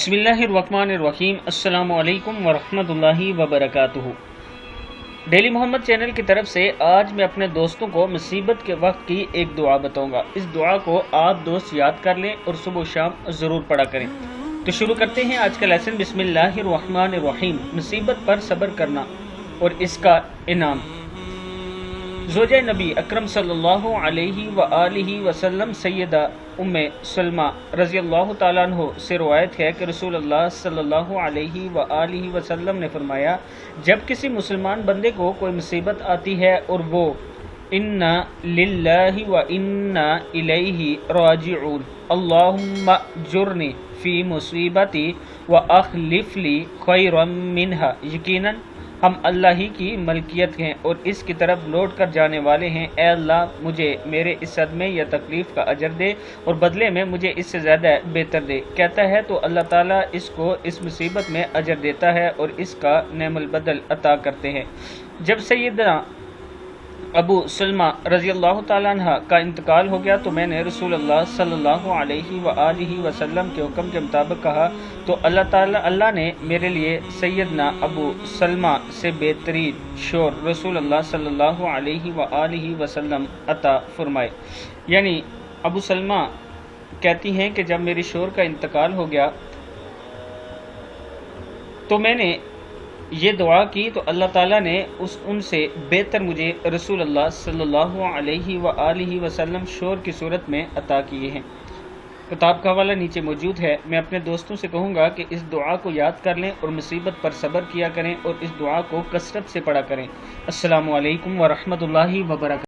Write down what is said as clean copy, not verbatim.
बिस्मिल्लाहिर्रहमानिर्रहीम। अस्सलाम वालेकुम वरहमतुल्लाहि वबरकातुहू। डेली मोहम्मद चैनल की तरफ से आज मैं अपने दोस्तों को मुसीबत के वक्त की एक दुआ बताऊंगा। इस दुआ को आप दोस्त याद कर लें और सुबह शाम ज़रूर पढ़ा करें। तो शुरू करते हैं आज का लेसन। बिस्मिल्लाहिर्रहमानिर्रहीम। मुसीबत पर सब्र करना और इसका इनाम। ज़ौजा नबी अकरम सल्लल्लाहु अलैहि व आलिहि वसल्लम सैयदा उम्मे सलमा रज़ियल्लाहु ताला अन्हा से रवायत है कि रसूलुल्लाह सल्लल्लाहु अलैहि व आलिहि वसल्लम ने फरमाया, जब किसी मुसलमान बंदे को कोई मुसीबत आती है और वो इन्ना लिल्लाहि व इन्ना इलैहि राजिऊन अल्लाहुम्मा जुरनी फ़ी मुसीबती व अखलिफ ली खैरम मिन्हा, यकीनन हम अल्लाह ही की मलकियत हैं और इसकी तरफ लौट कर जाने वाले हैं। ए अल्लाह, मुझे मेरे इस सदमे या तकलीफ़ का अजर दे और बदले में मुझे इससे ज़्यादा बेहतर दे। कहता है तो अल्लाह ताला इसको इस मुसीबत में अजर देता है और इसका नेमल बदल अता करते हैं। जब सैयदना अबू सलमा रज़ियल्लाहु ताला अन्हा का इंतकाल हो गया तो मैंने रसूलुल्लाह सल्लल्लाहु अलैहि व आलिहि वसल्लम के हुक्म के मुताबिक कहा तो अल्लाह ने मेरे लिए सैयदना अबू सलमा से बेहतरीन शोर रसूलुल्लाह सल्लल्लाहु अलैहि व आलिहि वसल्लम अता फरमाए। यानी अबू सलमा कहती हैं कि जब मेरी शोर का इंतकाल हो गया तो मैंने ये दुआ की तो अल्लाह ताला ने उनसे बेहतर मुझे रसूलुल्लाह सल्लल्लाहु अलैहि व आलिहि वसल्लम शोर की सूरत में अता किए हैं। किताब का हवाला नीचे मौजूद है। मैं अपने दोस्तों से कहूँगा कि इस दुआ को याद कर लें और मुसीबत पर सब्र किया करें और इस दुआ को कसरत से पढ़ा करें। अस्सलामु अलैकुम व रहमतुल्लाहि व बरकातुहू।